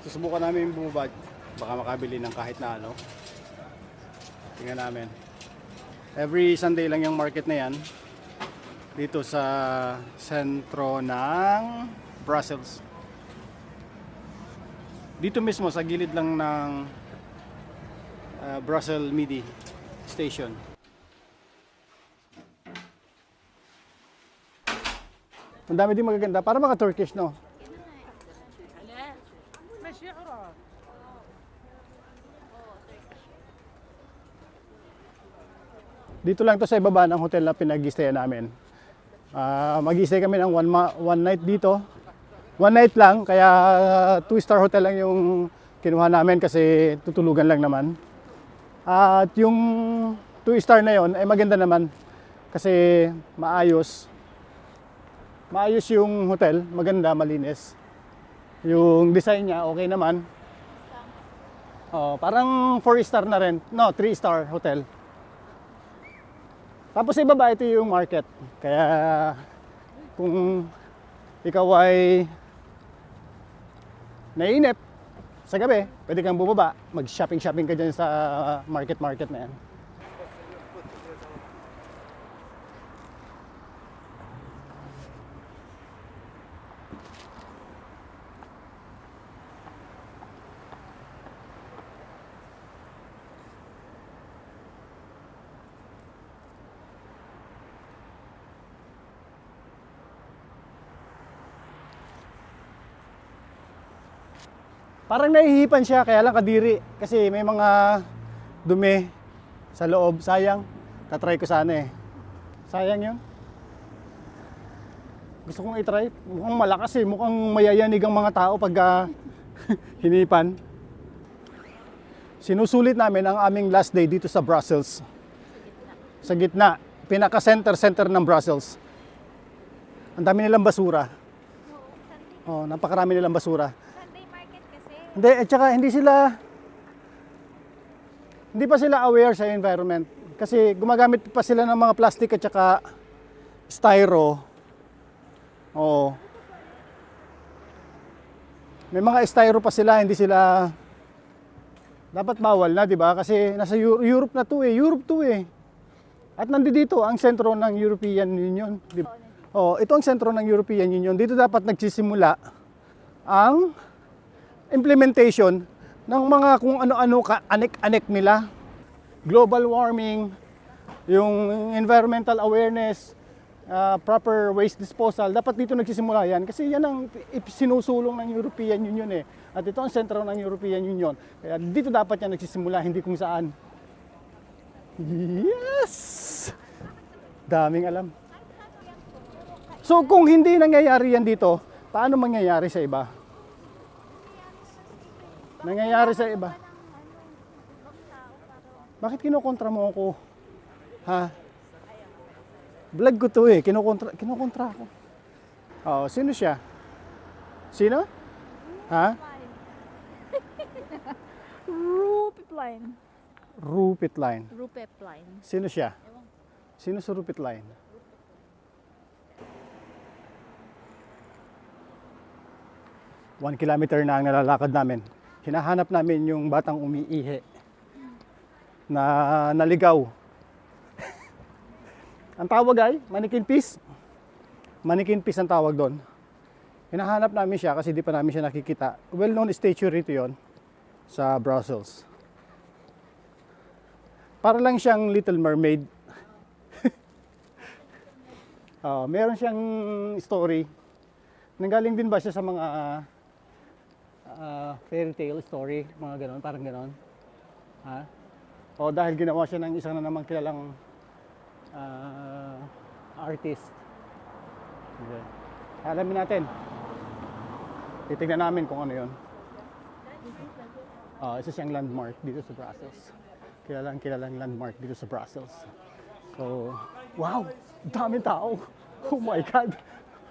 Susubukan namin bumaba. Baka makabili ng kahit na ano. Tingnan namin. Every Sunday lang yung market na yan. Dito sa sentro ng Brussels. Dito mismo sa gilid lang ng Brussels Midi Station. Ang dami din magaganda. Para mga Turkish, no? Dito lang to sa ibaba ng hotel na pinag-i-stayan namin. Mag-i-stay kami ng one night dito. One night lang, kaya 2-star hotel lang yung kinuha namin kasi tutulugan lang naman. At yung 2-star na yon ay maganda naman kasi maayos. Maayos yung hotel, maganda, malinis. Yung design niya okay naman. Parang 4-star na rin. No, 3-star hotel. Tapos sa ibaba, ito yung market. Kaya kung ikaw ay naiinip sa gabi, pwede kang bumaba. Mag-shopping-shopping ka dyan sa market na yan. Parang nahihipan siya, kaya lang kadiri. Kasi may mga dumi sa loob. Sayang. Tatry ko sana eh. Sayang yun. Gusto kong itry. Mukhang malakas eh. Mukhang mayayanig ang mga tao pag hinipan. Sinusulit namin ang aming last day dito sa Brussels. Sa gitna. Pinaka-center ng Brussels. Ang dami nilang basura. Napakarami nilang basura. Hindi, at saka hindi pa sila aware sa environment. Kasi gumagamit pa sila ng mga plastic at saka styro. Oo. May mga styro pa sila, hindi sila dapat bawal na, 'di ba? Kasi nasa Europe na 'to eh. Europe 'to eh. At nandito ang sentro ng European Union, 'di ba? Ito ang sentro ng European Union. Dito dapat nagsisimula ang implementation ng mga kung ano-ano ka-anek-anek nila. Global warming, yung environmental awareness, proper waste disposal, dapat dito nagsisimula yan. Kasi yan ang sinusulong ng European Union eh. At ito ang sentro ng European Union. Kaya dito dapat yan nagsisimula, hindi kung saan. Yes! Daming alam. So kung hindi nangyayari yan dito, paano mangyayari sa iba? Nangyayari sa iba. Bakit kinukontra mo ako? Ha? Vlog ko to eh. Kinukontra ako. Sino siya? Sino? Ha? Rupitline. Rupitline. Rupitline. Sino siya? Sino sa Rupitline? One kilometer na ang nalalakad namin. Hinahanap namin yung batang umiihi na naligaw. Ang tawag ay mannequin piece. Mannequin piece ang tawag doon. Hinahanap namin siya kasi di pa namin siya nakikita. Well-known statue rito yon sa Brussels. Para lang siyang Little Mermaid. Meron siyang story. Nanggaling din ba siya sa mga fairy tale story, mga ganon, parang ganon. Dahil ginawa siya ng isang na namang kilalang artist. Okay. Alamin natin. Titignan namin kung ano yun. Isa siyang landmark dito sa Brussels. Kilalang landmark dito sa Brussels. So, wow! Daming tao! Oh my God!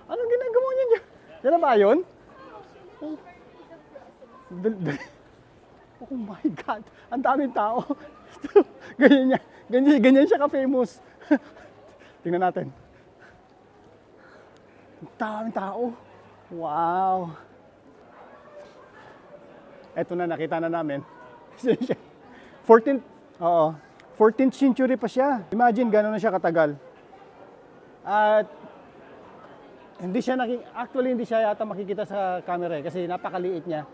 Anong ginagawa niya dyan? Yan na ba yun? Oh my God! Ang daming tao! ganyan siya ka-famous. Tingnan natin. Ang daming tao! Wow! Eto na, nakita na namin. 14th, oo, 14th century pa siya. Imagine, gano'n na siya katagal. At actually hindi siya yata makikita sa camera kasi napakaliit niya.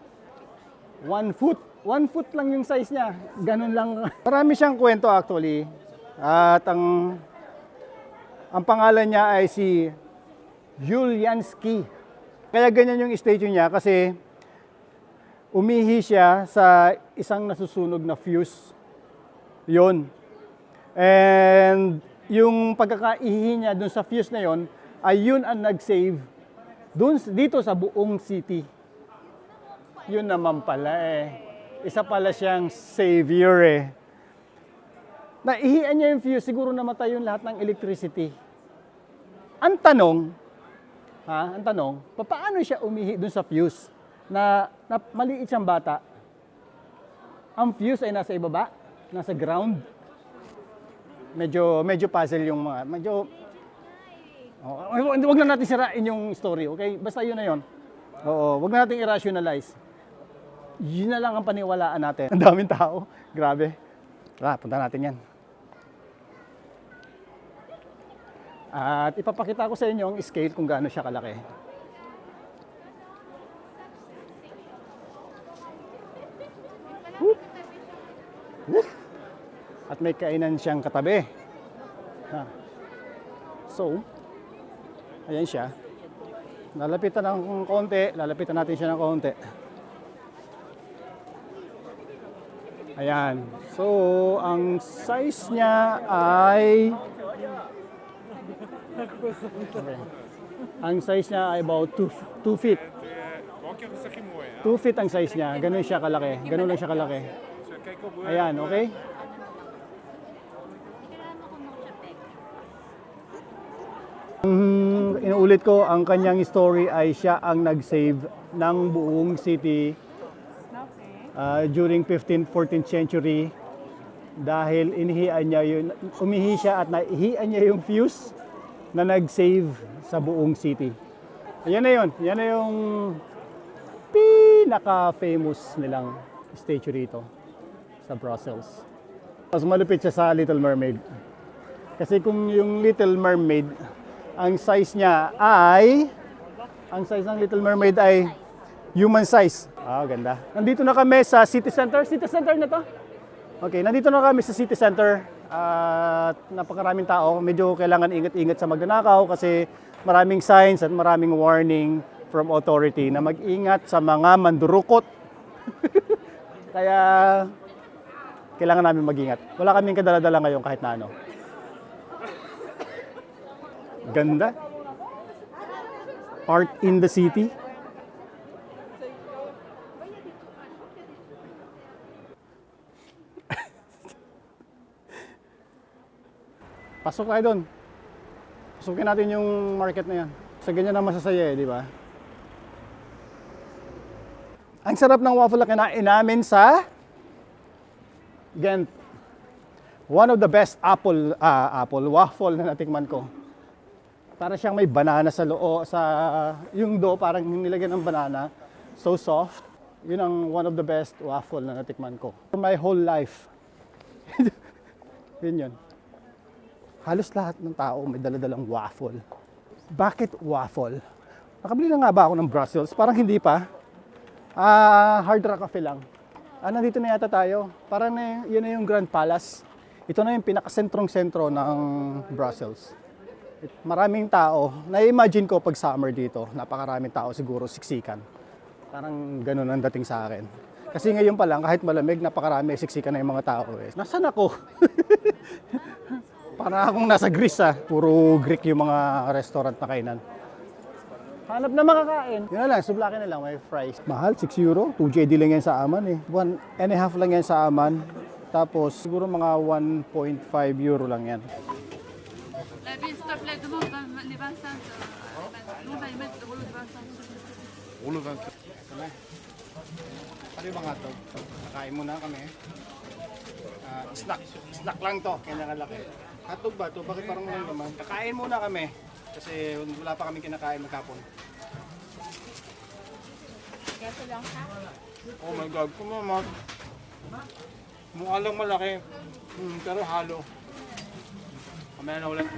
1 foot. 1 foot lang yung size niya. Ganun lang. Marami siyang kwento actually. At ang pangalan niya ay si Julianski. Kaya ganyan yung statue niya kasi umihi siya sa isang nasusunog na fuse. Yun. And yung pagkakaihi niya dun sa fuse na yon ay yun ang nag-save dito sa buong city. Yun naman pala eh. Isa pala siyang savior eh. Naihian niya yung fuse, siguro namatay yung lahat ng electricity. Ang tanong, paano siya umihi dun sa fuse na maliit siyang bata? Ang fuse ay nasa ibaba, nasa ground. Medyo puzzle yung mga, wag na natin sirain yung story, okay? Basta yun na yun. Oo, wag na natin i-rationalize. Yun na lang ang paniwalaan natin. Ang daming tao, grabe. Tara, punta natin yan. At ipapakita ko sa inyo ang scale kung gaano siya kalaki. At may kainan siyang katabi. So, ayan siya. Lalapitan ng konti, lalapitan natin siya ng konti. Ayan. So, ang size niya ay okay. Ang size niya ay about 2 feet. 2 feet ang size niya. Ganun siya kalaki. Ganun lang siya kalaki. Ayan, okay? Inuulit ko, ang kanyang story ay siya ang nag-save ng buong city during 15th, 14th century dahil umihi siya at naihian niya yung fuse na nag-save sa buong city. Yan na yun. Yan na yung pinaka-famous nilang statue rito sa Brussels. Mas malupit siya sa Little Mermaid. Kasi kung yung Little Mermaid, ang size ng Little Mermaid ay human size. Ganda. Nandito na kami sa City Center. City Center na to? Okay, nandito na kami sa City Center. At napakaraming tao. Medyo kailangan ingat-ingat sa magnanakaw kasi maraming signs at maraming warning from authority na mag-ingat sa mga mandurukot. Kaya kailangan namin mag-ingat. Wala kaming kadala-dala ngayon kahit na ano. Ganda. Art in the city. Pasok tayo doon. Pasukin natin yung market na yan. Sa ganyan na masasaya di ba? Ang sarap ng waffle na kinain namin sa Ghent. One of the best apple waffle na natikman ko. Para siyang may banana sa loob, yung dough parang nilagyan ng banana. So soft. Yun ang one of the best waffle na natikman ko. For my whole life. Yun yun. Halos lahat ng tao may dala-dalang waffle. Bakit waffle? Nakabili na nga ba ako ng Brussels? Parang hindi pa. Hard rock cafe lang. Nandito na yata tayo. Parang yun na yung Grand Palace. Ito na yung pinakasentrong-sentro ng Brussels. Maraming tao. Na-imagine ko pag summer dito, napakaraming tao siguro siksikan. Parang ganun ang dating sa akin. Kasi ngayon pa lang, kahit malamig, napakarami siksikan na yung mga tao. Nasaan ako? Para akong nasa Greece Puro Greek yung mga restaurant na kainan. Hanap na makakain. Yun na lang, sublaki na lang, may fries. Mahal, 6 euro. 2 JD lang yan sa Aman 1.5 lang yan sa Aman. Tapos siguro mga 1.5 euro lang yan. La ville, s'il te plaît, demande les 25. Nous, on va y mettre le rouleau de 25. Rouleau 25. Ano yung mga ito? Nakain muna kami. Snack lang to, kaya nakalaki. Hotdog ba ito? Bakit parang walang naman? Kakain muna kami. Kasi wala pa kami kinakain maghapon. Kaya lang ha? Oh my God, kumamat. Mukha lang malaki. Pero halo. Kamaya na ulit.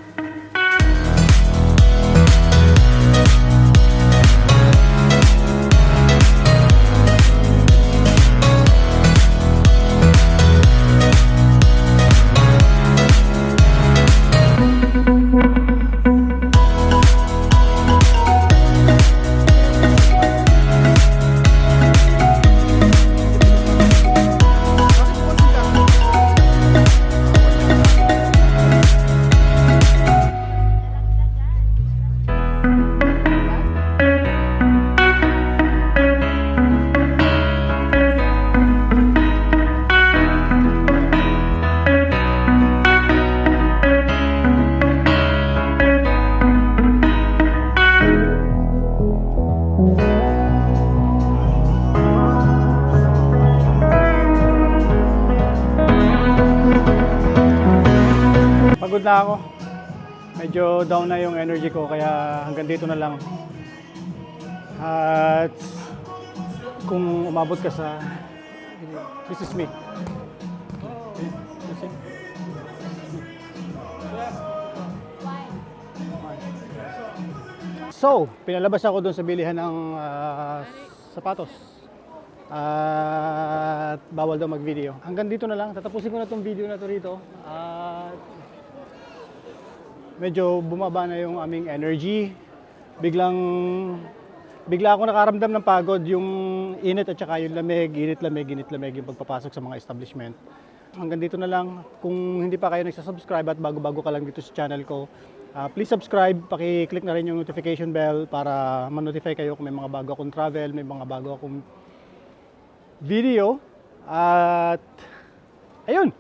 Pagod na ako. Medyo down na yung energy ko kaya hanggang dito na lang. At kung umabot ka sa this is me. So, pinalabas ako doon sa bilihan ng sapatos. At bawal daw mag-video. Hanggang dito na lang. Tatapusin ko na tong video na to rito. At medyo bumaba na yung aming energy. Bigla ako nakaramdam ng pagod, yung init at saka yung lamig, init-lamig yung pagpapasok sa mga establishment. Hanggang dito na lang. Kung hindi pa kayo nagsasubscribe at bago-bago ka lang dito sa channel ko, please subscribe, paki-click na rin yung notification bell para ma-notify kayo kung may mga bago akong travel, may mga bago akong video. At ayun,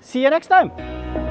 see you next time!